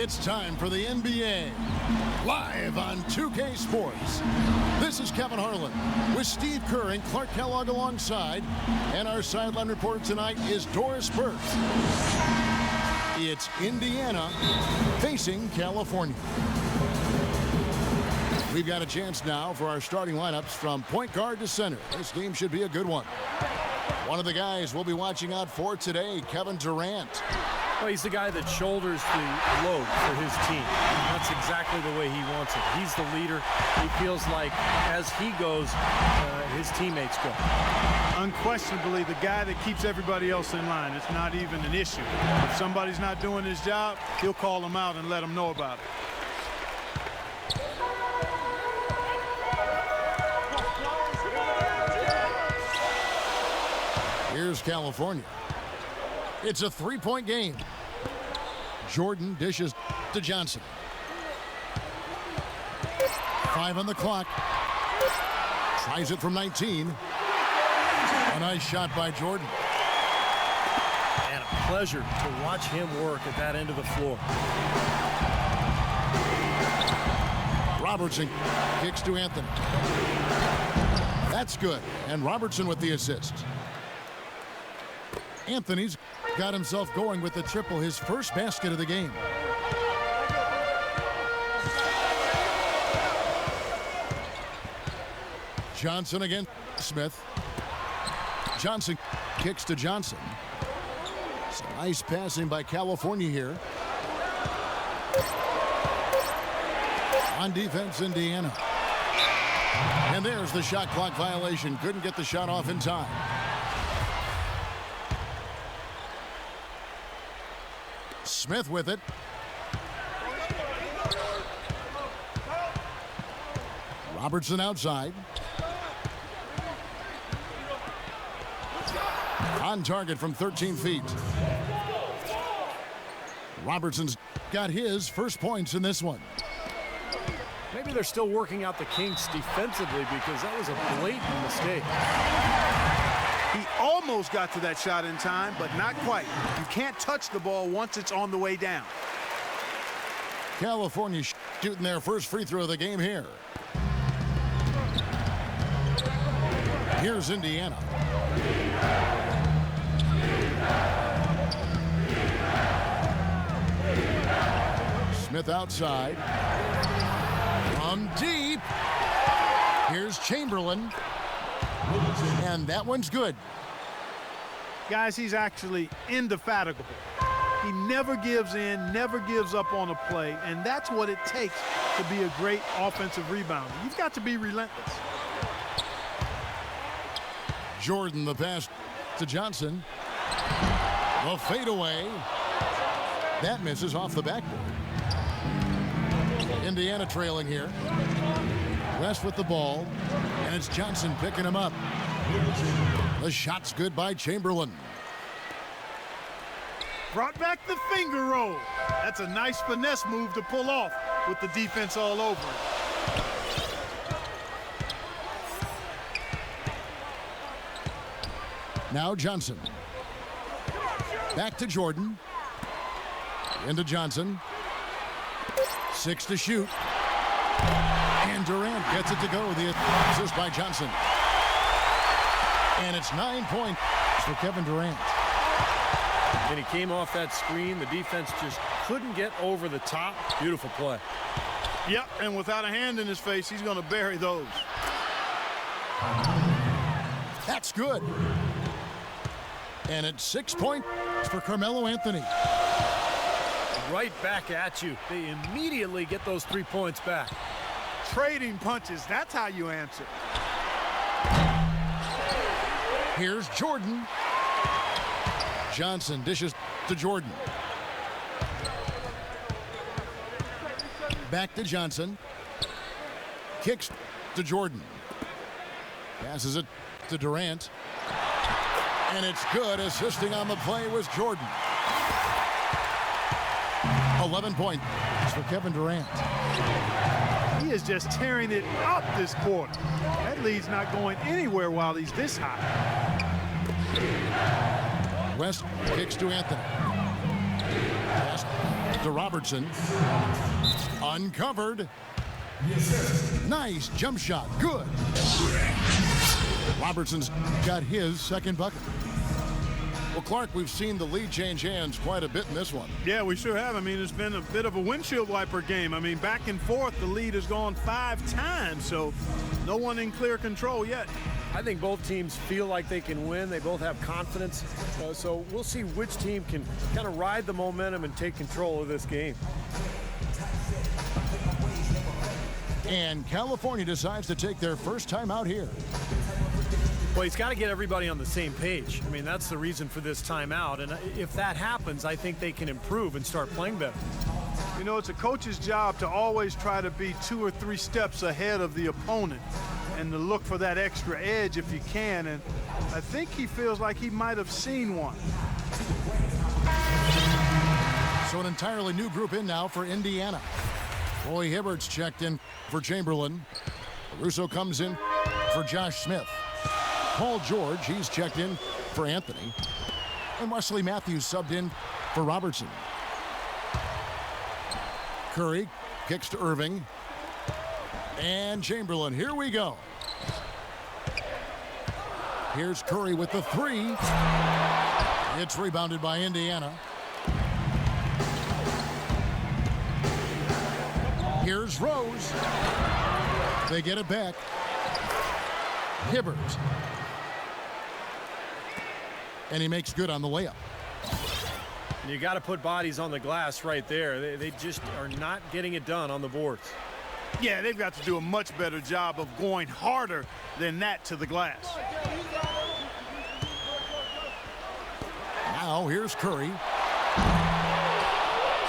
It's time for the NBA, live on 2K Sports. This is Kevin Harlan with Steve Kerr and Clark Kellogg alongside, and our sideline reporter tonight is Doris Burke. It's Indiana facing California. We've got a chance now for our starting lineups from point guard to center. This game should be a good one. One of the guys we'll be watching out for today, Kevin Durant. Well, he's the guy that shoulders the load for his team. That's exactly the way he wants it. He's the leader. He feels like as he goes, his teammates go. Unquestionably, the guy that keeps everybody else in line. It's not even an issue. If somebody's not doing his job, he'll call them out and let them know about it. Here's California. It's a three-point game. Jordan dishes to Johnson. 5 on the clock. Tries it from 19. A nice shot by Jordan. And a pleasure to watch him work at that end of the floor. Robertson kicks to Anthony. That's good. And Robertson with the assist. Anthony's got himself going with the triple, his first basket of the game. Johnson against Smith. Johnson kicks to Johnson. Some nice passing by California here. On defense, Indiana. And there's the shot clock violation. Couldn't get the shot off in time. Smith with it. Robertson outside. On target from 13 feet. Robertson's got his first points in this one. Maybe they're still working out the kinks defensively because that was a blatant mistake. He almost got to that shot in time, but not quite. You can't touch the ball once it's on the way down. California shooting their first free throw of the game here. Here's Indiana. Smith outside. From deep. Here's Chamberlain. And that one's good. Guys, he's actually indefatigable. He never gives in, never gives up on a play, and that's what it takes to be a great offensive rebounder. You've got to be relentless. Jordan, the pass to Johnson. A fadeaway. That misses off the backboard. Indiana trailing here. West with the ball, and it's Johnson picking him up. The shot's good by Chamberlain. Brought back the finger roll. That's a nice finesse move to pull off with the defense all over it. Now Johnson. Back to Jordan. Into Johnson. 6 to shoot. And Durant gets it to go. The assist by Johnson. And it's 9 points for Kevin Durant. And he came off that screen. The defense just couldn't get over the top. Beautiful play. Yep, and without a hand in his face, he's going to bury those. That's good. And it's 6 points for Carmelo Anthony. Right back at you. They immediately get those 3 points back. Trading punches, that's how you answer. Here's Jordan. Johnson dishes to Jordan. Back to Johnson. Kicks to Jordan. Passes it to Durant. And it's good. Assisting on the play was Jordan. 11 points for Kevin Durant. He is just tearing it up this quarter. That lead's not going anywhere while he's this high. West kicks to Anthony. Pass to Robertson. Uncovered. Nice jump shot. Good. Robertson's got his second bucket. Well, Clark, we've seen the lead change hands quite a bit in this one. Yeah, we sure have. I mean, it's been a bit of a windshield wiper game. I mean, back and forth, the lead has gone 5 times, so no one in clear control yet. I think both teams feel like they can win. They both have confidence. So we'll see which team can kind of ride the momentum and take control of this game. And California decides to take their first time out here. Well, he's got to get everybody on the same page. I mean, that's the reason for this timeout. And if that happens, I think they can improve and start playing better. You know, it's a coach's job to always try to be 2 or 3 steps ahead of the opponent and to look for that extra edge if you can. And I think he feels like he might have seen one. So an entirely new group in now for Indiana. Roy Hibbert's checked in for Chamberlain. Russo comes in for Josh Smith. Paul George, he's checked in for Anthony. And Wesley Matthews subbed in for Robertson. Curry kicks to Irving. And Chamberlain, here we go. Here's Curry with the 3. It's rebounded by Indiana. Here's Rose. They get it back. Hibbert. And he makes good on the layup. You got to put bodies on the glass right there. They just are not getting it done on the boards. Yeah, they've got to do a much better job of going harder than that to the glass. Now here's Curry.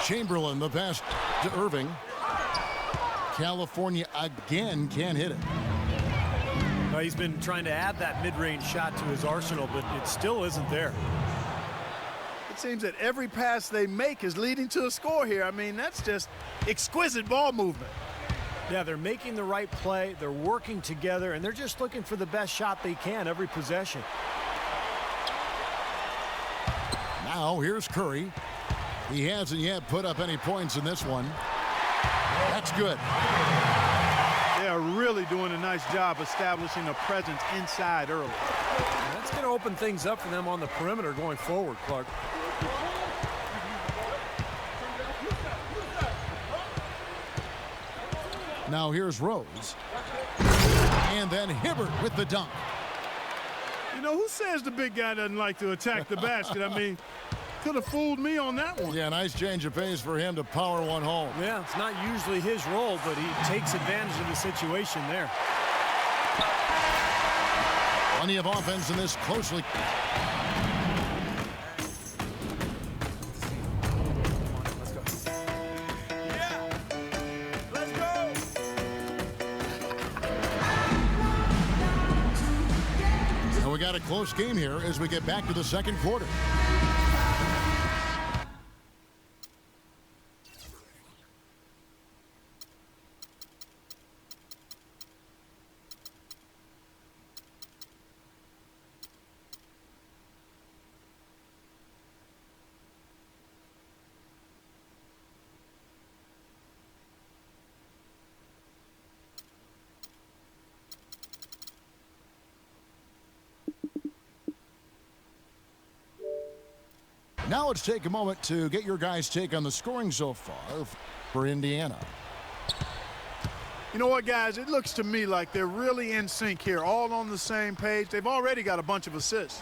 Chamberlain, the pass to Irving. California again can't hit it. Well, he's been trying to add that mid-range shot to his arsenal, but it still isn't there. It seems that every pass they make is leading to a score here. I mean, that's just exquisite ball movement. Yeah, they're making the right play, they're working together, and they're just looking for the best shot they can every possession. Now here's Curry. He hasn't yet put up any points in this one. That's good. They are really doing a nice job establishing a presence inside early. That's going to open things up for them on the perimeter going forward, Clark. Now here's Rose. And then Hibbert with the dunk. You know, who says the big guy doesn't like to attack the basket? I mean, could have fooled me on that one. Yeah, nice change of pace for him to power one home. Yeah, it's not usually his role, but he takes advantage of the situation there. Plenty of offense in this closely. And we got a close game here as we get back to the second quarter. Now let's take a moment to get your guys' take on the scoring so far for Indiana. You know what, guys? It looks to me like they're really in sync here, all on the same page. They've already got a bunch of assists.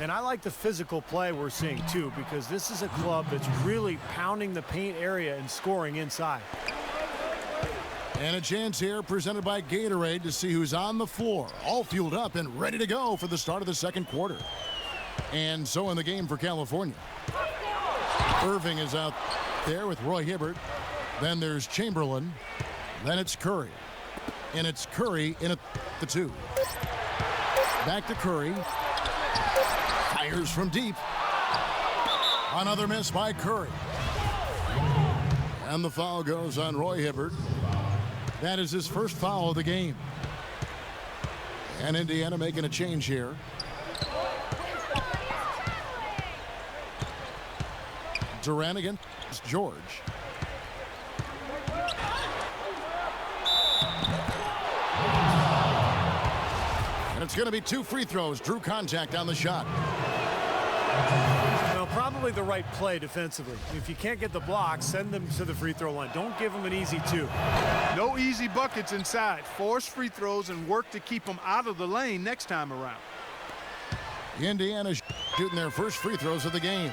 And I like the physical play we're seeing, too, because this is a club that's really pounding the paint area and scoring inside. And a chance here presented by Gatorade to see who's on the floor, all fueled up and ready to go for the start of the second quarter. And so in the game for California. Irving is out there with Roy Hibbert. Then there's Chamberlain. Then it's Curry. And it's Curry in at the 2. Back to Curry. Fires from deep. Another miss by Curry. And the foul goes on Roy Hibbert. That is his first foul of the game. And Indiana making a change here. Durant against George. And it's going to be 2 free throws. Drew contact on the shot. Well, probably the right play defensively. If you can't get the block, send them to the free throw line. Don't give them an easy 2. No easy buckets inside. Force free throws and work to keep them out of the lane next time around. Indiana shooting their first free throws of the game.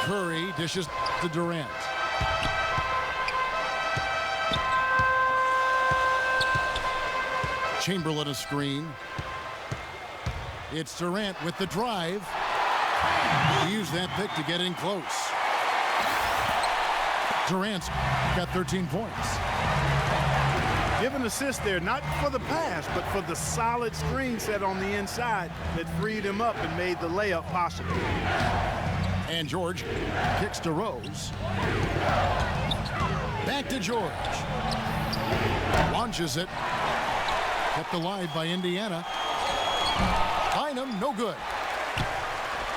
Curry dishes to Durant. Chamberlain a screen. It's Durant with the drive. He used that pick to get in close. Durant's got 13 points. Give an assist there, not for the pass, but for the solid screen set on the inside that freed him up and made the layup possible. And George kicks to Rose. Back to George. Launches it. Kept alive by Indiana. Bynum, no good.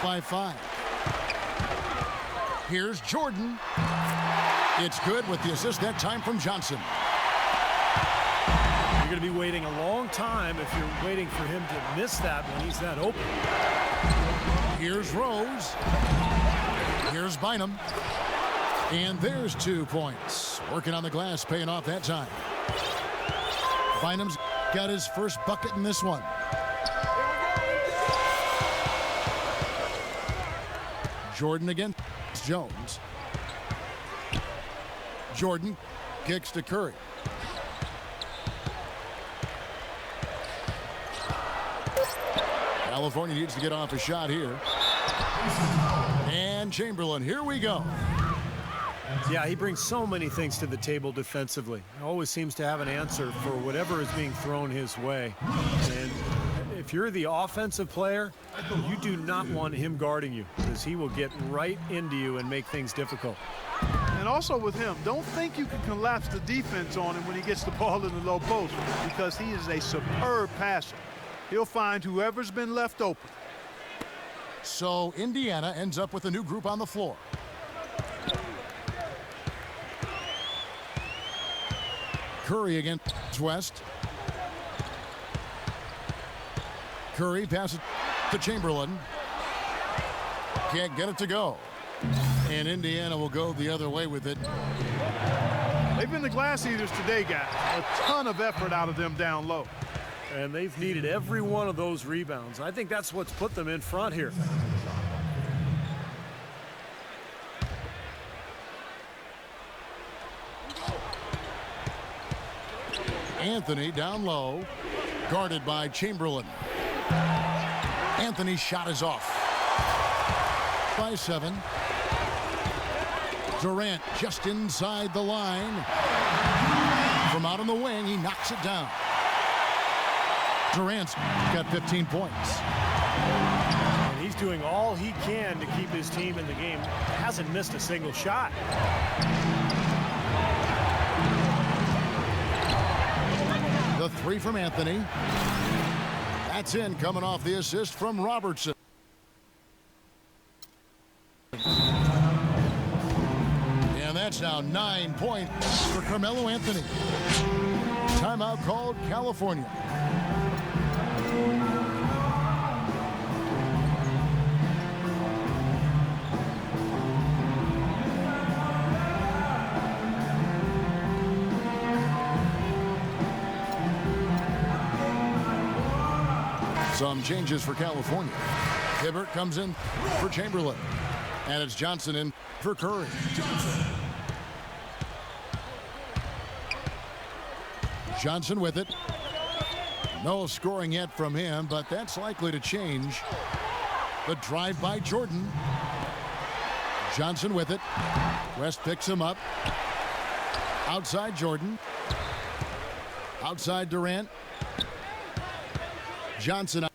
By 5. Here's Jordan. It's good with the assist that time from Johnson. You're going to be waiting a long time if you're waiting for him to miss that when he's that open. Here's Rose. Here's Bynum. And there's 2 points. Working on the glass, paying off that time. Bynum's got his first bucket in this one. Jordan against Jones. Jordan kicks to Curry. California needs to get off a shot here. And Chamberlain, here we go. Yeah, he brings so many things to the table defensively. He always seems to have an answer for whatever is being thrown his way. And if you're the offensive player, you do not want him guarding you because he will get right into you and make things difficult. And also with him, don't think you can collapse the defense on him when he gets the ball in the low post because he is a superb passer. He'll find whoever's been left open. So Indiana ends up with a new group on the floor. Curry against West. Curry passes to Chamberlain. Can't get it to go. And Indiana will go the other way with it. They've been the glass eaters today, guys. A ton of effort out of them down low. And they've needed every one of those rebounds. I think that's what's put them in front here. Anthony down low, guarded by Chamberlain. Anthony's shot is off. By 7. Durant just inside the line. From out on the wing, he knocks it down. Durant's got 15 points. And he's doing all he can to keep his team in the game. Hasn't missed a single shot. The 3 from Anthony. That's in, coming off the assist from Robertson. And that's now 9 points for Carmelo Anthony. Timeout called California. Some changes for California. Hibbert comes in for Chamberlain. And it's Johnson in for Curry. Johnson with it. No scoring yet from him, but that's likely to change. The drive by Jordan. Johnson with it. West picks him up. Outside Jordan. Outside Durant. Johnson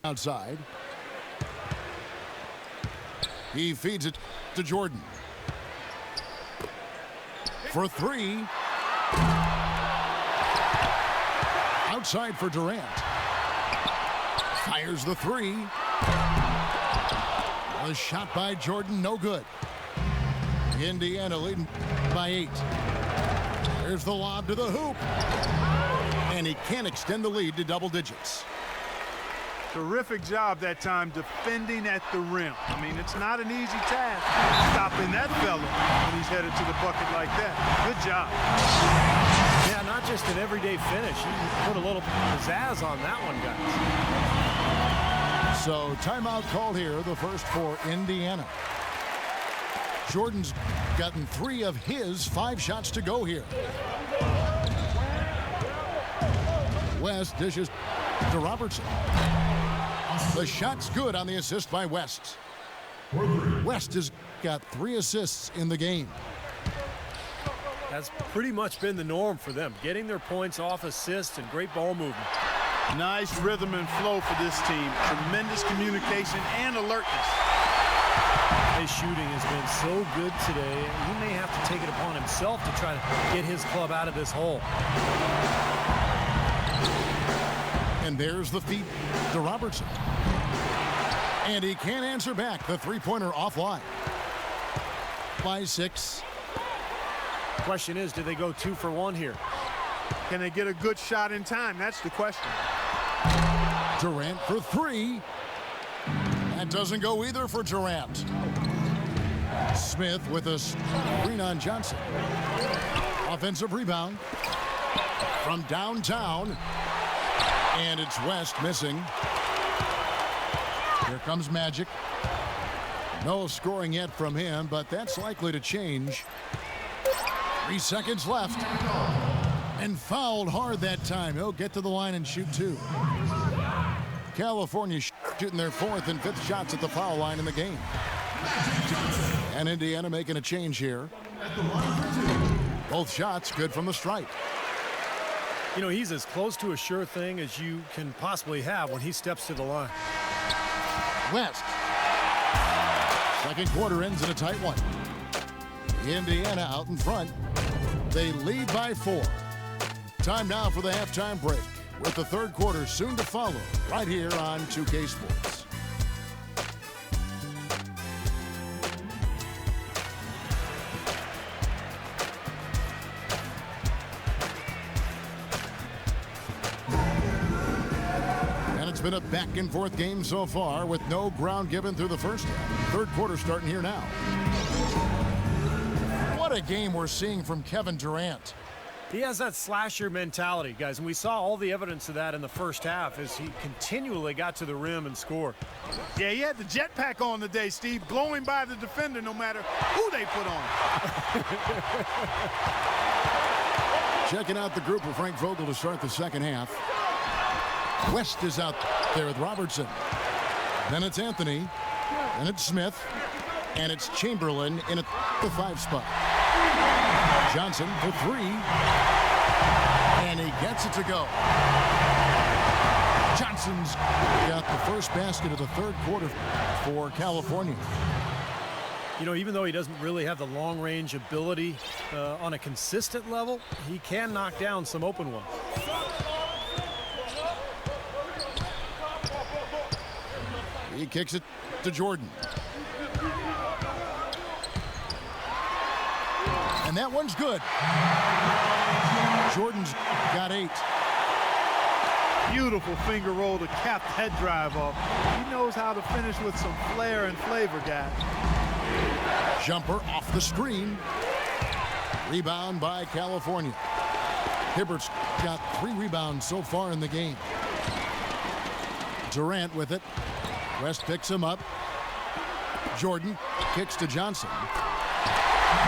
outside. He feeds it to Jordan. For 3. outside for Durant. Fires the three. A shot by Jordan, no good. Indiana leading by 8. There's the lob to the hoop. And he can't extend the lead to double digits. Terrific job that time defending at the rim. I mean, it's not an easy task stopping that fella when he's headed to the bucket like that. Good job. Yeah, not just an everyday finish. You put a little pizzazz on that one, guys. So timeout called here, the first for Indiana. Jordan's gotten 3 of his 5 shots to go here. West dishes to Robertson. The shot's good on the assist by West. West has got 3 assists in the game. That's pretty much been the norm for them, getting their points off assists and great ball movement. Nice rhythm and flow for this team. Tremendous communication and alertness. His shooting has been so good today. He may have to take it upon himself to try to get his club out of this hole. And there's the feed to Robertson. And he can't answer back. The three-pointer offline. By 6. Question is, do they go 2 for 1 here? Can they get a good shot in time? That's the question. Durant for 3. That doesn't go either for Durant. Smith with a screen on Johnson. Offensive rebound from downtown. And it's West missing. Here comes Magic. No scoring yet from him, but that's likely to change. 3 seconds left. And fouled hard that time. He'll get to the line and shoot 2. California shooting their 4th and 5th shots at the foul line in the game. And Indiana making a change here. Both shots good from the stripe. You know, he's as close to a sure thing as you can possibly have when he steps to the line. West. Second quarter ends in a tight one. Indiana out in front. They lead by 4. Time now for the halftime break, with the third quarter soon to follow right here on 2K Sports. It's been a back-and-forth game so far with no ground given through the first half. Third quarter starting here now. What a game we're seeing from Kevin Durant. He has that slasher mentality, guys, and we saw all the evidence of that in the first half as he continually got to the rim and scored. Yeah, he had the jetpack on today, Steve, blowing by the defender no matter who they put on. Checking out the group of Frank Vogel to start the second half. West is out there with Robertson. Then it's Anthony. Then it's Smith. And it's Chamberlain in at the 5 spot. Johnson for 3. And he gets it to go. Johnson's got the first basket of the third quarter for California. You know, even though he doesn't really have the long-range ability on a consistent level, he can knock down some open ones. He kicks it to Jordan. And that one's good. Jordan's got 8. Beautiful finger roll to cap that drive off. He knows how to finish with some flair and flavor, guys. Jumper off the screen. Rebound by California. Hibbert's got 3 rebounds so far in the game. Durant with it. West picks him up. Jordan kicks to Johnson.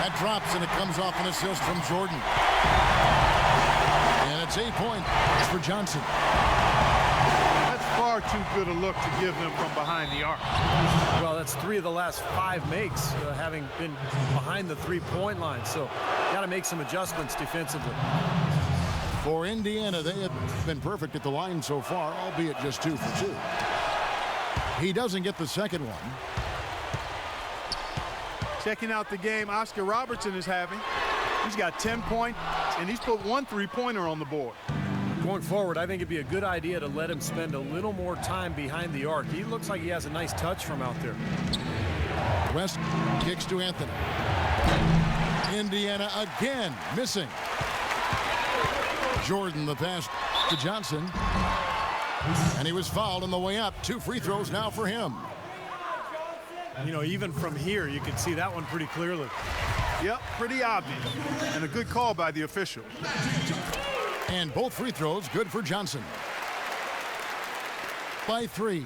That drops and it comes off an assist from Jordan. And it's 8 points for Johnson. That's far too good a look to give him from behind the arc. Well, that's 3 of the last 5 makes, having been behind the 3-point line. So got to make some adjustments defensively. For Indiana, they have been perfect at the line so far, albeit just 2 for 2. He doesn't get the second one. Checking out the game Oscar Robertson is having. He's got 10 points, and he's put 1 3-pointer on the board. Going forward, I think it'd be a good idea to let him spend a little more time behind the arc. He looks like he has a nice touch from out there. West kicks to Anthony. Indiana again missing. Jordan the pass to Johnson. And he was fouled on the way up. 2 free throws now for him. You know, even from here, you can see that one pretty clearly. Yep, pretty obvious. And a good call by the official. And both free throws good for Johnson. By 3.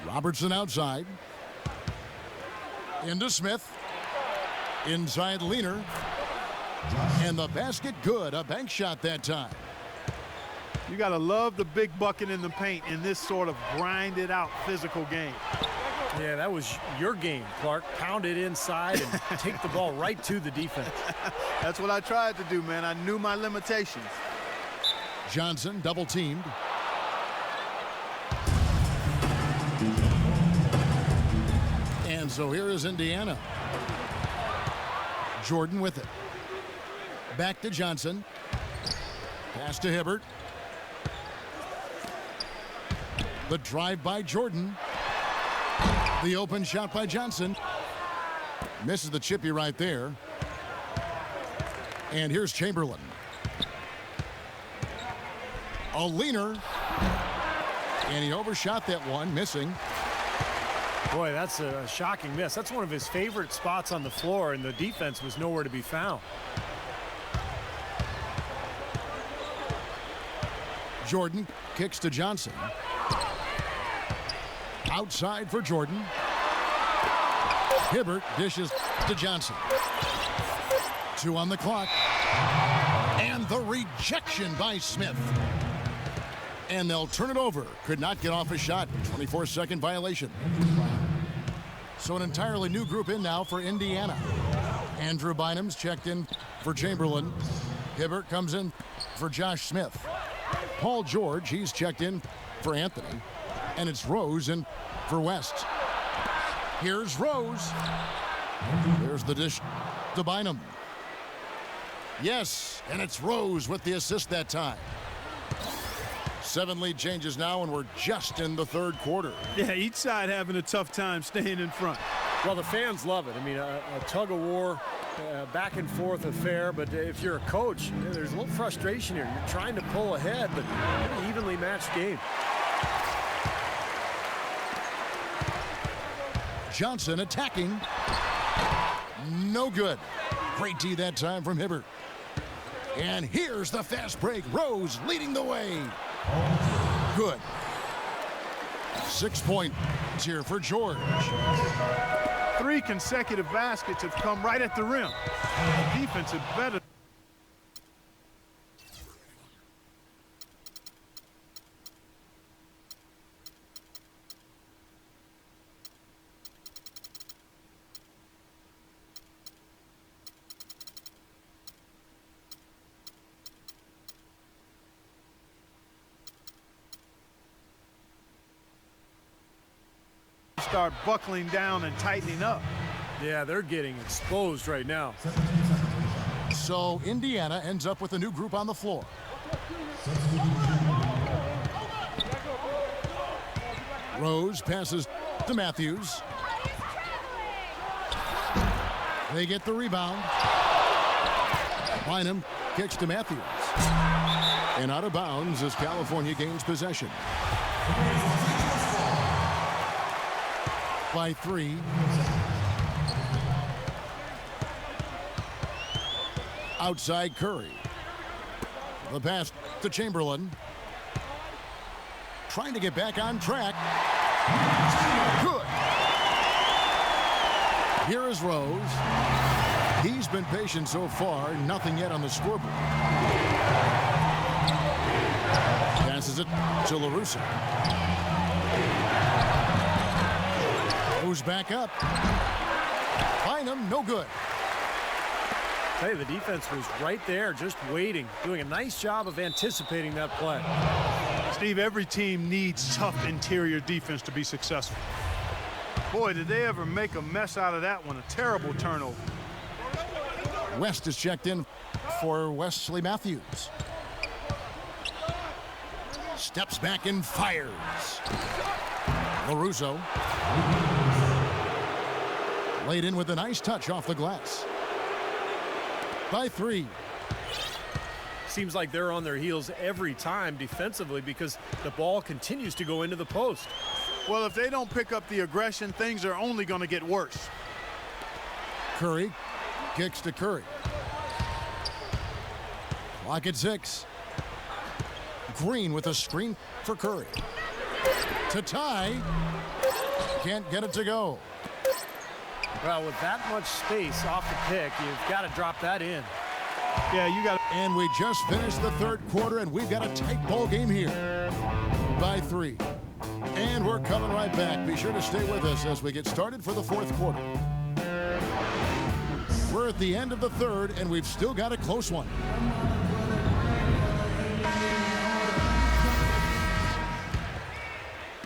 Robertson outside. Into Smith. Inside Leaner. And the basket good. A bank shot that time. You got to love the big bucket in the paint in this sort of grinded out physical game. Yeah, that was your game, Clark. Pound it inside and take the ball right to the defense. That's what I tried to do, man. I knew my limitations. Johnson double teamed. And so here is Indiana. Jordan with it. Back to Johnson. Pass to Hibbert. The drive by Jordan. The open shot by Johnson. Misses the chippy right there. And here's Chamberlain. A leaner. And he overshot that one, missing. Boy, that's a shocking miss. That's one of his favorite spots on the floor, and the defense was nowhere to be found. Jordan kicks to Johnson. Outside for Jordan. Hibbert dishes to Johnson. 2 on the clock. And the rejection by Smith. And they'll turn it over. Could not get off a shot. 24-second violation. So an entirely new group in now for Indiana. Andrew Bynum's checked in for Chamberlain. Hibbert comes in for Josh Smith. Paul George, he's checked in for Anthony. And it's Rose in for West. Here's Rose. There's the dish to Bynum. Yes, and it's Rose with the assist that time. 7 lead changes now, and we're just in the 3rd quarter. Yeah, each side having a tough time staying in front. Well, the fans love it. I mean, a tug-of-war, back and forth affair, but if you're a coach, there's a little frustration here. You're trying to pull ahead, but an evenly matched game. Johnson attacking. No good. Great D that time from Hibbert. And here's the fast break. Rose leading the way. Good. 6 points here for George. 3 consecutive baskets have come right at the rim. The defense is better. Start buckling down and tightening up. Yeah, they're getting exposed right now. So Indiana ends up with a new group on the floor. Rose passes to Matthews. They get the rebound. Bynum kicks to Matthews. And out of bounds as California gains possession. By 3. Outside Curry. The pass to Chamberlain. Trying to get back on track. Good. Here is Rose. He's been patient so far. Nothing yet on the scoreboard. Passes it to LaRusso. Goes back up. Bynum, no good. Hey, the defense was right there, just waiting, doing a nice job of anticipating that play. Steve, every team needs tough interior defense to be successful. Boy, did they ever make a mess out of that one. A terrible turnover. West is checked in for Wesley Matthews. Steps back and fires. LaRusso. Laid in with a nice touch off the glass. By 3. Seems like they're on their heels every time defensively because the ball continues to go into the post. Well, if they don't pick up the aggression, things are only going to get worse. Curry kicks to Curry. Clock at 6. Green with a screen for Curry. To tie. Can't get it to go. Well, with that much space off the pick, you've got to drop that in. Yeah, you got. And we just finished the third quarter, and we've got a tight ball game here. By 3. And we're coming right back. Be sure to stay with us as we get started for the fourth quarter. We're at the end of the third, and we've still got a close one.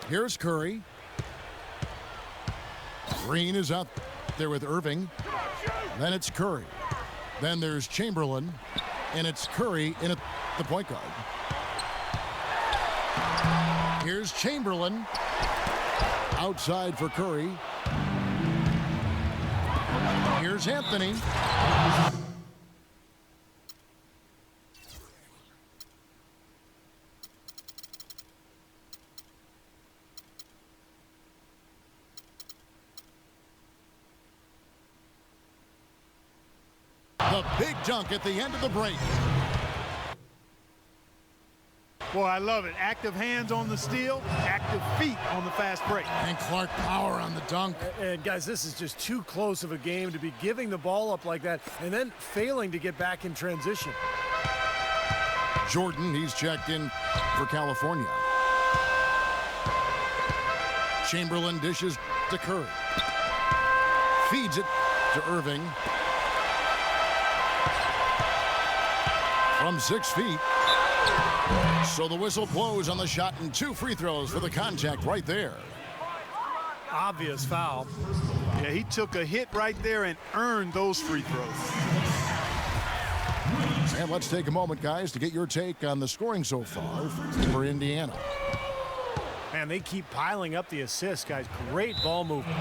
Here's Curry. Green is out there with Irving. Then it's Curry. Then there's Chamberlain. And it's Curry in at the point guard. Here's Chamberlain. Outside for Curry. Here's Anthony. The big dunk at the end of the break. Boy, I love it. Active hands on the steal, active feet on the fast break. And Clark power on the dunk. And guys, this is just too close of a game to be giving the ball up like that and then failing to get back in transition. Jordan, he's checked in for California. Chamberlain dishes to Curry. Feeds it to Irving. From 6 feet. So the whistle blows on the shot and 2 free throws for the contact right there. Obvious foul. Yeah, he took a hit right there and earned those free throws. And let's take a moment, guys, to get your take on the scoring so far for Indiana. Man, they keep piling up the assists, guys. Great ball movement.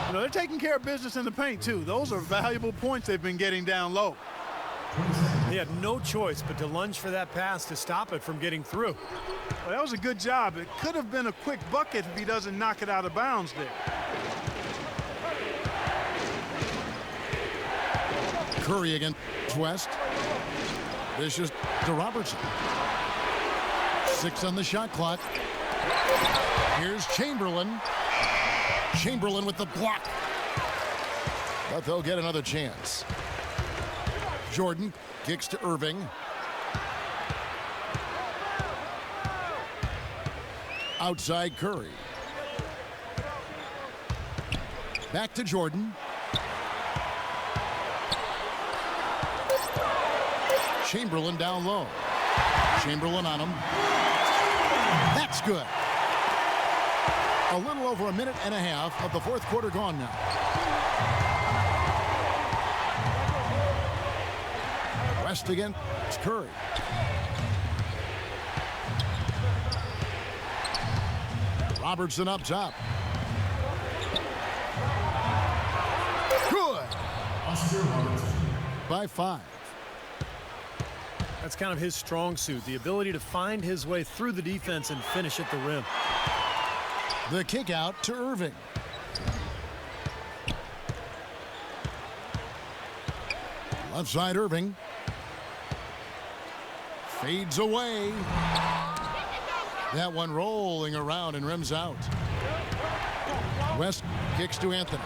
You know, they're taking care of business in the paint, too. Those are valuable points they've been getting down low. They had no choice but to lunge for that pass to stop it from getting through. Well, that was a good job. It could have been a quick bucket if he doesn't knock it out of bounds there. Curry against West. This is to Robertson. 6 on the shot clock. Here's Chamberlain. Chamberlain with the block. But they'll get another chance. Jordan kicks to Irving. Outside Curry. Back to Jordan. Chamberlain down low. Chamberlain on him. That's good. A little over a minute and a half of the fourth quarter gone now. West against Curry. Robertson up top. Good. By 5. That's kind of his strong suit, the ability to find his way through the defense and finish at the rim. The kick out to Irving. Left side Irving. Fades away. That one rolling around and rims out. West kicks to Anthony.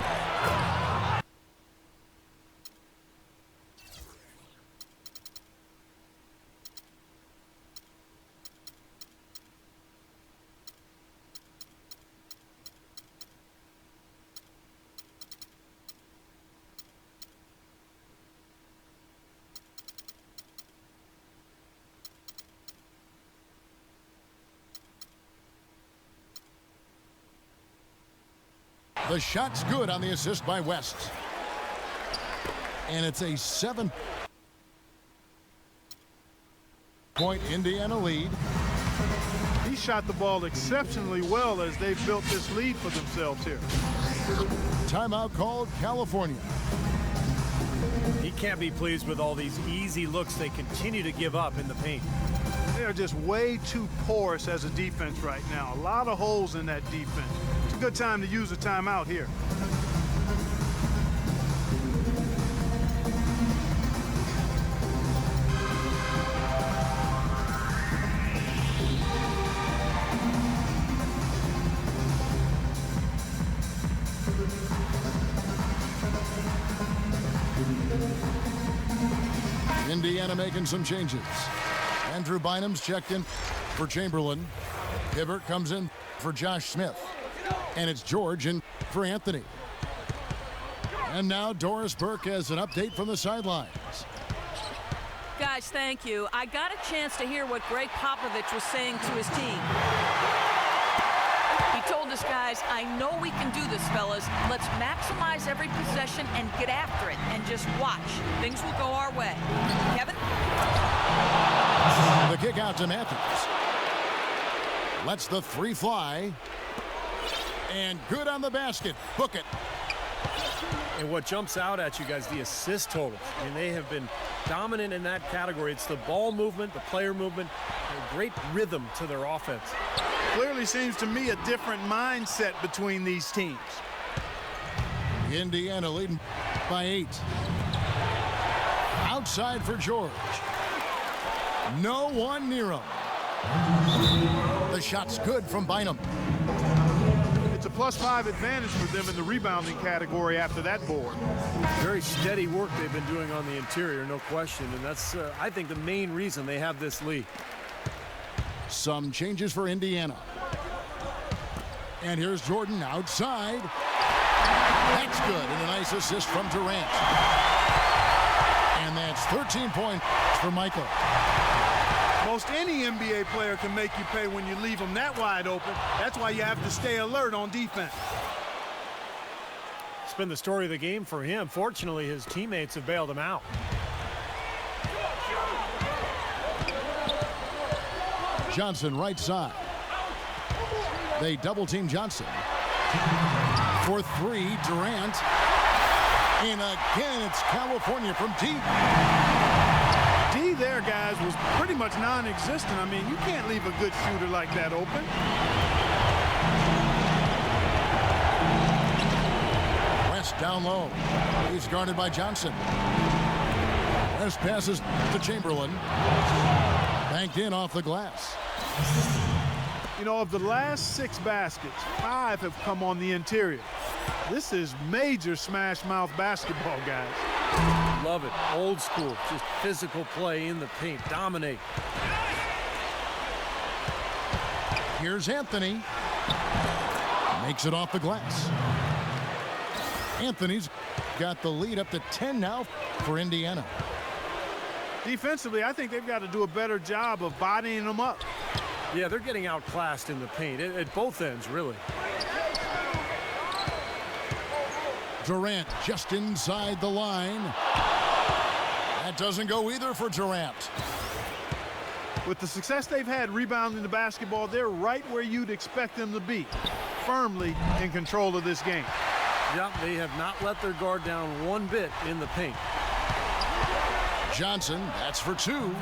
The shot's good on the assist by West. And it's a 7-point Indiana lead. He shot the ball exceptionally well as they've built this lead for themselves here. Timeout called California. He can't be pleased with all these easy looks they continue to give up in the paint. They are just way too porous as a defense right now. A lot of holes in that defense. It's a good time to use a timeout here. Indiana making some changes. Andrew Bynum's checked in for Chamberlain. Hibbert comes in for Josh Smith. And it's George in for Anthony. And now Doris Burke has an update from the sidelines. Guys, thank you. I got a chance to hear what Greg Popovich was saying to his team. He told us, guys, I know we can do this, fellas. Let's maximize every possession and get after it and just watch. Things will go our way. Kevin? The kick out to Matthews. Lets the three fly. And good on the basket. Book it. And what jumps out at you guys, the assist totals. I mean, they have been dominant in that category. It's the ball movement, the player movement, a great rhythm to their offense. Clearly seems to me a different mindset between these teams. Indiana leading by 8. Outside for George. No one near him. The shot's good from Bynum. It's a +5 advantage for them in the rebounding category after that board. Very steady work they've been doing on the interior, no question. And that's, I think, the main reason they have this lead. Some changes for Indiana. And here's Jordan outside. That's good. And a nice assist from Durant. And that's 13 points for Michael. Most any NBA player can make you pay when you leave them that wide open. That's why you have to stay alert on defense. It's been the story of the game for him. Fortunately, his teammates have bailed him out. Johnson right side. They double team Johnson. For 3, Durant. And again, it's California from deep. D there, guys, was pretty much non-existent. I mean, you can't leave a good shooter like that open. West down low. He's guarded by Johnson. West passes to Chamberlain. Banked in off the glass. You know, of the last 6 baskets, 5 have come on the interior. This is major smash mouth basketball, guys. Love it. Old school. Just physical play in the paint. Dominate. Here's Anthony. Makes it off the glass. Anthony's got the lead up to 10 now for Indiana. Defensively, I think they've got to do a better job of bodying them up. Yeah, they're getting outclassed in the paint at both ends, really. Durant just inside the line. That doesn't go either for Durant. With the success they've had rebounding the basketball, they're right where you'd expect them to be, firmly in control of this game. Yeah, they have not let their guard down one bit in the paint. Johnson, that's for 2.